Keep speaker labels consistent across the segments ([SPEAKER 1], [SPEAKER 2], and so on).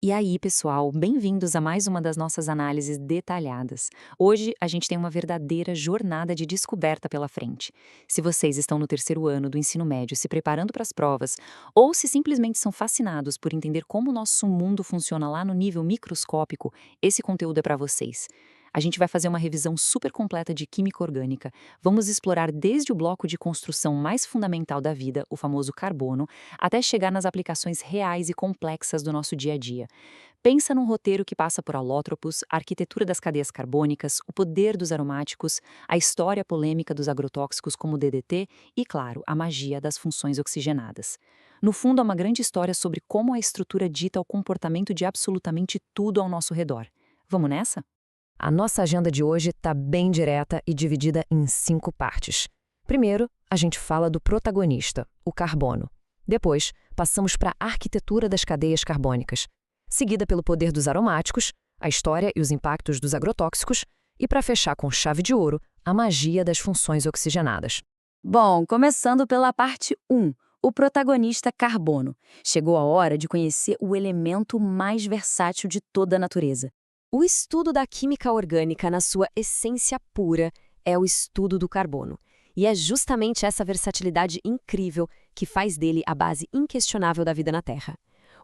[SPEAKER 1] E aí, pessoal, bem-vindos a mais uma das nossas análises detalhadas. Hoje a gente tem uma verdadeira jornada de descoberta pela frente. Se vocês estão no terceiro ano do ensino médio se preparando para as provas, ou se simplesmente são fascinados por entender como o nosso mundo funciona lá no nível microscópico, esse conteúdo é para vocês. A gente vai fazer uma revisão super completa de química orgânica. Vamos explorar desde o bloco de construção mais fundamental da vida, o famoso carbono, até chegar nas aplicações reais e complexas do nosso dia a dia. Pensa num roteiro que passa por alótropos, a arquitetura das cadeias carbônicas, o poder dos aromáticos, a história polêmica dos agrotóxicos como o DDT e, claro, a magia das funções oxigenadas. No fundo, é uma grande história sobre como a estrutura dita o comportamento de absolutamente tudo ao nosso redor. Vamos nessa?
[SPEAKER 2] A nossa agenda de hoje está bem direta e dividida em 5 partes. Primeiro, a gente fala do protagonista, o carbono. Depois, passamos para a arquitetura das cadeias carbônicas, seguida pelo poder dos aromáticos, a história e os impactos dos agrotóxicos, e para fechar com chave de ouro, a magia das funções oxigenadas.
[SPEAKER 3] Bom, começando pela parte 1, o protagonista carbono. Chegou a hora de conhecer o elemento mais versátil de toda a natureza.
[SPEAKER 2] O estudo da química orgânica na sua essência pura é o estudo do carbono. E é justamente essa versatilidade incrível que faz dele a base inquestionável da vida na Terra.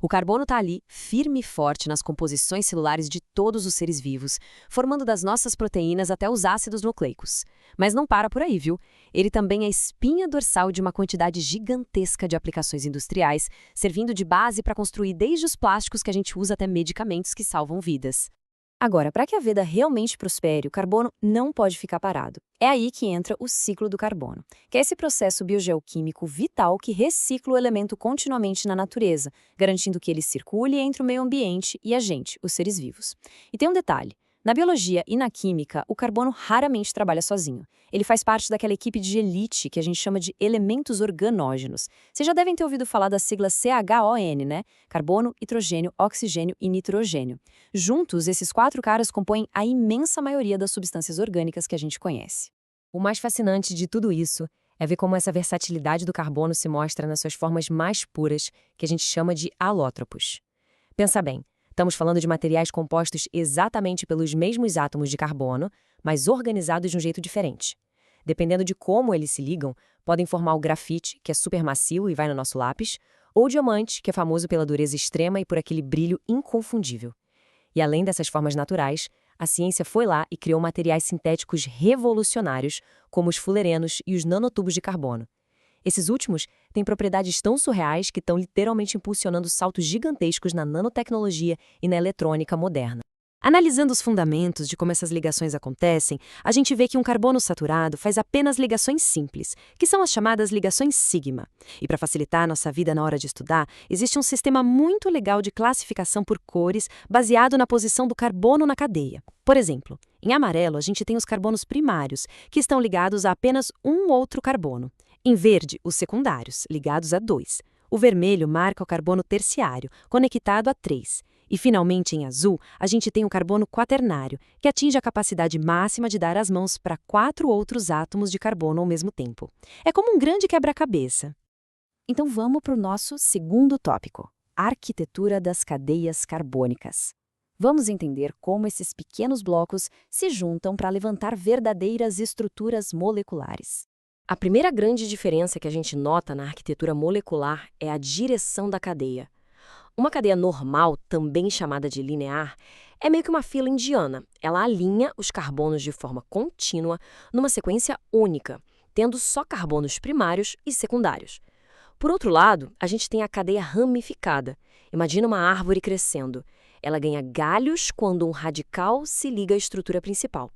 [SPEAKER 2] O carbono está ali, firme e forte nas composições celulares de todos os seres vivos, formando das nossas proteínas até os ácidos nucleicos. Mas não para por aí, viu? Ele também é espinha dorsal de uma quantidade gigantesca de aplicações industriais, servindo de base para construir desde os plásticos que a gente usa até medicamentos que salvam vidas.
[SPEAKER 3] Agora, para que a vida realmente prospere, o carbono não pode ficar parado. É aí que entra o ciclo do carbono, que é esse processo biogeoquímico vital que recicla o elemento continuamente na natureza, garantindo que ele circule entre o meio ambiente e a gente, os seres vivos. E tem um detalhe. Na biologia e na química, o carbono raramente trabalha sozinho. Ele faz parte daquela equipe de elite que a gente chama de elementos organógenos. Vocês já devem ter ouvido falar da sigla CHON, né? Carbono, hidrogênio, oxigênio e nitrogênio. Juntos, esses 4 caras compõem a imensa maioria das substâncias orgânicas que a gente conhece.
[SPEAKER 2] O mais fascinante de tudo isso é ver como essa versatilidade do carbono se mostra nas suas formas mais puras, que a gente chama de alótropos. Pensa bem. Estamos falando de materiais compostos exatamente pelos mesmos átomos de carbono, mas organizados de um jeito diferente. Dependendo de como eles se ligam, podem formar o grafite, que é super macio e vai no nosso lápis, ou o diamante, que é famoso pela dureza extrema e por aquele brilho inconfundível. E além dessas formas naturais, a ciência foi lá e criou materiais sintéticos revolucionários, como os fulerenos e os nanotubos de carbono. Esses últimos têm propriedades tão surreais que estão literalmente impulsionando saltos gigantescos na nanotecnologia e na eletrônica moderna. Analisando os fundamentos de como essas ligações acontecem, a gente vê que um carbono saturado faz apenas ligações simples, que são as chamadas ligações sigma. E para facilitar a nossa vida na hora de estudar, existe um sistema muito legal de classificação por cores baseado na posição do carbono na cadeia. Por exemplo, em amarelo a gente tem os carbonos primários, que estão ligados a apenas um outro carbono. Em verde, os secundários, ligados a 2. O vermelho marca o carbono terciário, conectado a 3. E, finalmente, em azul, a gente tem o carbono quaternário, que atinge a capacidade máxima de dar as mãos para 4 outros átomos de carbono ao mesmo tempo. É como um grande quebra-cabeça.
[SPEAKER 3] Então vamos para o nosso segundo tópico, a arquitetura das cadeias carbônicas. Vamos entender como esses pequenos blocos se juntam para levantar verdadeiras estruturas moleculares.
[SPEAKER 2] A primeira grande diferença que a gente nota na arquitetura molecular é a direção da cadeia. Uma cadeia normal, também chamada de linear, é meio que uma fila indiana. Ela alinha os carbonos de forma contínua numa sequência única, tendo só carbonos primários e secundários. Por outro lado, a gente tem a cadeia ramificada. Imagina uma árvore crescendo. Ela ganha galhos quando um radical se liga à estrutura principal.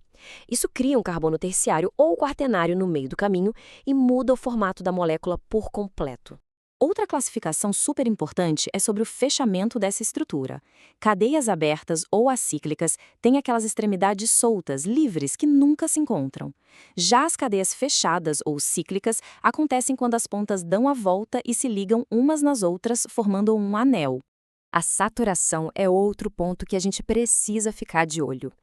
[SPEAKER 2] Isso cria um carbono terciário ou quaternário no meio do caminho e muda o formato da molécula por completo.
[SPEAKER 3] Outra classificação super importante é sobre o fechamento dessa estrutura. Cadeias abertas ou acíclicas têm aquelas extremidades soltas, livres, que nunca se encontram. Já as cadeias fechadas ou cíclicas acontecem quando as pontas dão a volta e se ligam umas nas outras, formando um anel. A saturação é outro ponto que a gente precisa ficar de olho.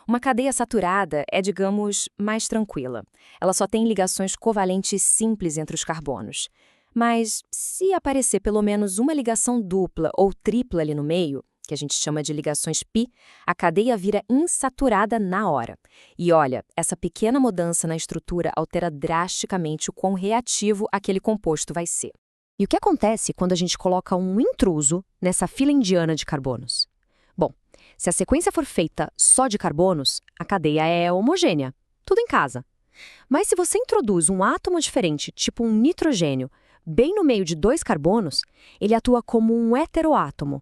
[SPEAKER 3] Uma cadeia saturada é, digamos, mais tranquila. Ela só tem ligações covalentes simples entre os carbonos. Mas, se aparecer pelo menos uma ligação dupla ou tripla ali no meio,
[SPEAKER 2] que a gente chama de ligações pi, a cadeia vira insaturada na hora. E olha, essa pequena mudança na estrutura altera drasticamente o quão reativo aquele composto vai ser. E o que acontece quando a gente coloca um intruso nessa fila indiana de carbonos? Bom, se a sequência for feita só de carbonos, a cadeia é homogênea, tudo em casa. Mas se você introduz um átomo diferente, tipo um nitrogênio, bem no meio de 2 carbonos, ele atua como um heteroátomo.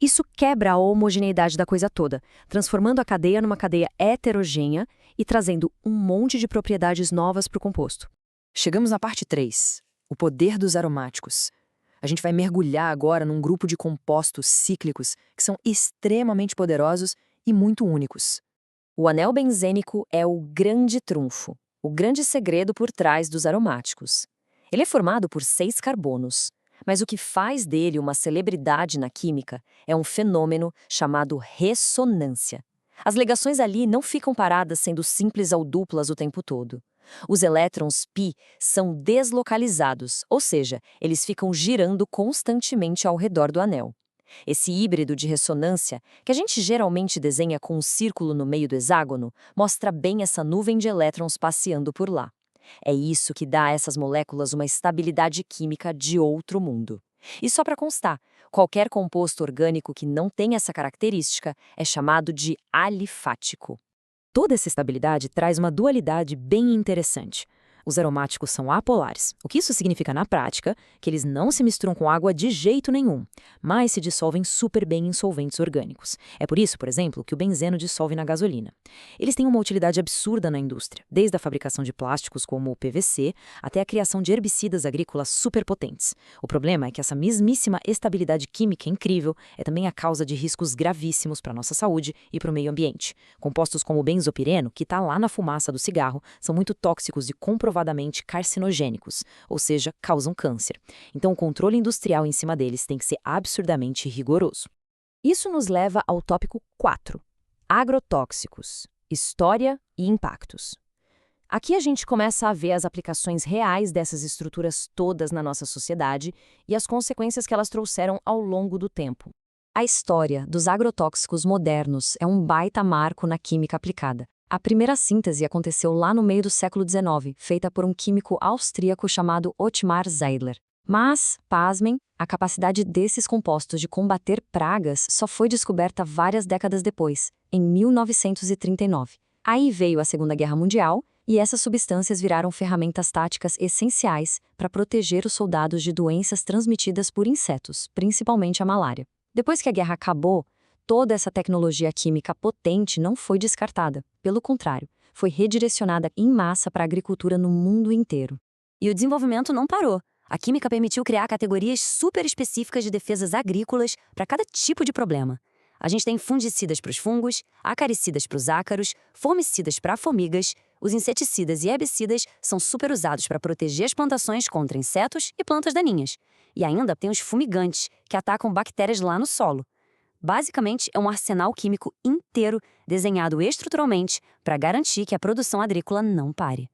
[SPEAKER 2] Isso quebra a homogeneidade da coisa toda, transformando a cadeia numa cadeia heterogênea e trazendo um monte de propriedades novas para o composto.
[SPEAKER 1] Chegamos na parte 3, o poder dos aromáticos. A gente vai mergulhar agora num grupo de compostos cíclicos que são extremamente poderosos e muito únicos.
[SPEAKER 3] O anel benzênico é o grande trunfo, o grande segredo por trás dos aromáticos. Ele é formado por 6 carbonos, mas o que faz dele uma celebridade na química é um fenômeno chamado ressonância. As ligações ali não ficam paradas sendo simples ou duplas o tempo todo. Os elétrons π são deslocalizados, ou seja, eles ficam girando constantemente ao redor do anel. Esse híbrido de ressonância, que a gente geralmente desenha com um círculo no meio do hexágono, mostra bem essa nuvem de elétrons passeando por lá. É isso que dá a essas moléculas uma estabilidade química de outro mundo. E só para constar, qualquer composto orgânico que não tem essa característica é chamado de alifático.
[SPEAKER 2] Toda essa estabilidade traz uma dualidade bem interessante. Os aromáticos são apolares, o que isso significa na prática? Que eles não se misturam com água de jeito nenhum, mas se dissolvem super bem em solventes orgânicos. É por isso, por exemplo, que o benzeno dissolve na gasolina. Eles têm uma utilidade absurda na indústria, desde a fabricação de plásticos como o PVC até a criação de herbicidas agrícolas superpotentes. O problema é que essa mesmíssima estabilidade química incrível é também a causa de riscos gravíssimos para a nossa saúde e para o meio ambiente. Compostos como o benzopireno, que está lá na fumaça do cigarro, são muito tóxicos e comprovadamente carcinogênicos, ou seja, causam câncer. Então o controle industrial em cima deles tem que ser absurdamente rigoroso. Isso nos leva ao tópico 4, agrotóxicos, história e impactos. Aqui a gente começa a ver as aplicações reais dessas estruturas todas na nossa sociedade e as consequências que elas trouxeram ao longo do tempo.
[SPEAKER 3] A história dos agrotóxicos modernos é um baita marco na química aplicada. A primeira síntese aconteceu lá no meio do século XIX, feita por um químico austríaco chamado Ottmar Zeidler. Mas, pasmem, a capacidade desses compostos de combater pragas só foi descoberta várias décadas depois, em 1939. Aí veio a Segunda Guerra Mundial e essas substâncias viraram ferramentas táticas essenciais para proteger os soldados de doenças transmitidas por insetos, principalmente a malária. Depois que a guerra acabou, toda essa tecnologia química potente não foi descartada. Pelo contrário, foi redirecionada em massa para a agricultura no mundo inteiro. E o desenvolvimento não parou. A química permitiu criar categorias super específicas de defesas agrícolas para cada tipo de problema. A gente tem fungicidas para os fungos, acaricidas para os ácaros, formicidas para formigas. Os inseticidas e herbicidas são super usados para proteger as plantações contra insetos e plantas daninhas. E ainda tem os fumigantes, que atacam bactérias lá no solo. Basicamente, é um arsenal químico inteiro desenhado estruturalmente para garantir que a produção agrícola não pare.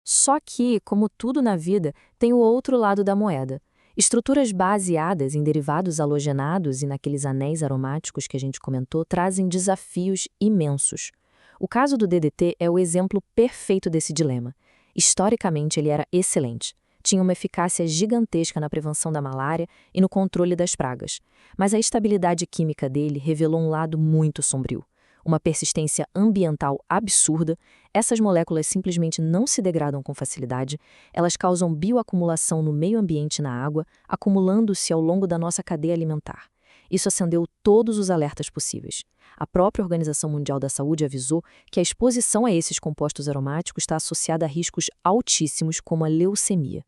[SPEAKER 2] Só que, como tudo na vida, tem o outro lado da moeda. Estruturas baseadas em derivados halogenados e naqueles anéis aromáticos que a gente comentou trazem desafios imensos. O caso do DDT é o exemplo perfeito desse dilema. Historicamente, ele era excelente. Tinha uma eficácia gigantesca na prevenção da malária e no controle das pragas. Mas a estabilidade química dele revelou um lado muito sombrio. Uma persistência ambiental absurda, essas moléculas simplesmente não se degradam com facilidade, elas causam bioacumulação no meio ambiente e na água, acumulando-se ao longo da nossa cadeia alimentar. Isso acendeu todos os alertas possíveis. A própria Organização Mundial da Saúde avisou que a exposição a esses compostos aromáticos está associada a riscos altíssimos como a leucemia.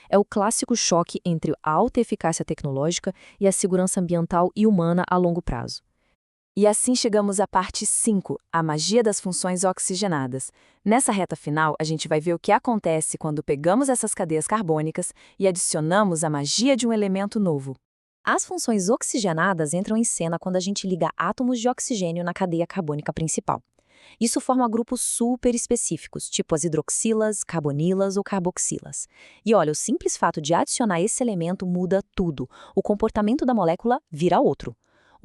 [SPEAKER 2] É o clássico choque entre a alta eficácia tecnológica e a segurança ambiental e humana a longo prazo.
[SPEAKER 3] E assim chegamos à parte 5, a magia das funções oxigenadas. Nessa reta final, a gente vai ver o que acontece quando pegamos essas cadeias carbônicas e adicionamos a magia de um elemento novo. As funções oxigenadas entram em cena quando a gente liga átomos de oxigênio na cadeia carbônica principal. Isso forma grupos super específicos, tipo as hidroxilas, carbonilas ou carboxilas. E olha, o simples fato de adicionar esse elemento muda tudo. O comportamento da molécula vira outro.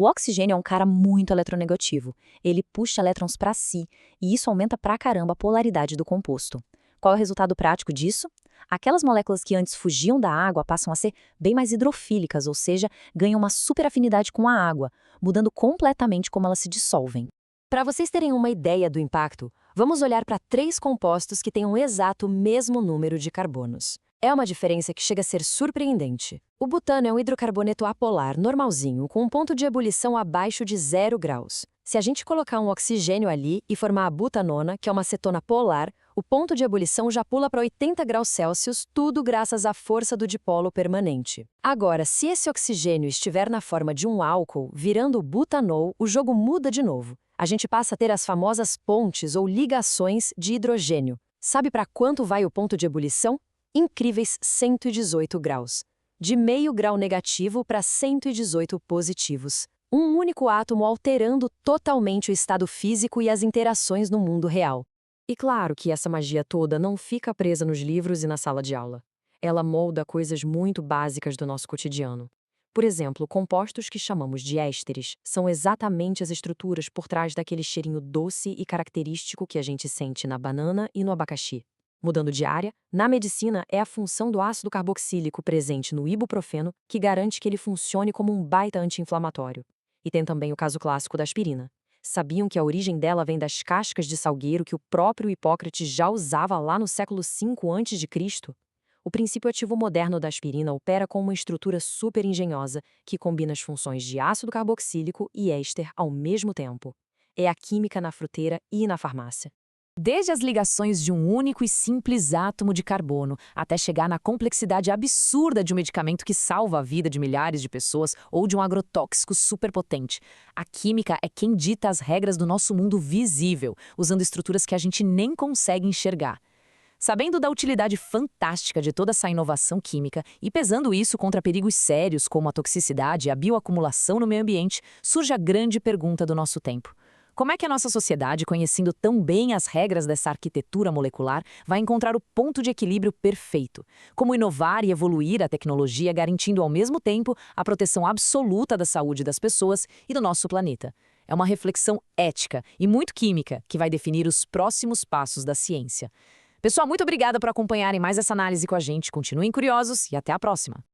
[SPEAKER 3] O oxigênio é um cara muito eletronegativo. Ele puxa elétrons para si, e isso aumenta pra caramba a polaridade do composto. Qual é o resultado prático disso? Aquelas moléculas que antes fugiam da água passam a ser bem mais hidrofílicas, ou seja, ganham uma superafinidade com a água, mudando completamente como elas se dissolvem.
[SPEAKER 2] Para vocês terem uma ideia do impacto, vamos olhar para 3 compostos que têm o exato mesmo número de carbonos. É uma diferença que chega a ser surpreendente. O butano é um hidrocarboneto apolar normalzinho, com um ponto de ebulição abaixo de 0 graus. Se a gente colocar um oxigênio ali e formar a butanona, que é uma cetona polar, o ponto de ebulição já pula para 80 graus Celsius, tudo graças à força do dipolo permanente. Agora, se esse oxigênio estiver na forma de um álcool, virando butanol, o jogo muda de novo. A gente passa a ter as famosas pontes ou ligações de hidrogênio. Sabe para quanto vai o ponto de ebulição? Incríveis 118 graus. De meio grau negativo para 118 positivos. Um único átomo alterando totalmente o estado físico e as interações no mundo real. E claro que essa magia toda não fica presa nos livros e na sala de aula. Ela molda coisas muito básicas do nosso cotidiano. Por exemplo, compostos que chamamos de ésteres são exatamente as estruturas por trás daquele cheirinho doce e característico que a gente sente na banana e no abacaxi. Mudando de área, na medicina é a função do ácido carboxílico presente no ibuprofeno que garante que ele funcione como um baita anti-inflamatório. E tem também o caso clássico da aspirina. Sabiam que a origem dela vem das cascas de salgueiro que o próprio Hipócrates já usava lá no século V a.C.? O princípio ativo moderno da aspirina opera com uma estrutura super engenhosa que combina as funções de ácido carboxílico e éster ao mesmo tempo. É a química na fruteira e na farmácia.
[SPEAKER 4] Desde as ligações de um único e simples átomo de carbono, até chegar na complexidade absurda de um medicamento que salva a vida de milhares de pessoas ou de um agrotóxico superpotente. A química é quem dita as regras do nosso mundo visível, usando estruturas que a gente nem consegue enxergar. Sabendo da utilidade fantástica de toda essa inovação química e pesando isso contra perigos sérios como a toxicidade e a bioacumulação no meio ambiente, surge a grande pergunta do nosso tempo. Como é que a nossa sociedade, conhecendo tão bem as regras dessa arquitetura molecular, vai encontrar o ponto de equilíbrio perfeito? Como inovar e evoluir a tecnologia, garantindo ao mesmo tempo a proteção absoluta da saúde das pessoas e do nosso planeta? É uma reflexão ética e muito química que vai definir os próximos passos da ciência. Pessoal, muito obrigada por acompanharem mais essa análise com a gente. Continuem curiosos e até a próxima!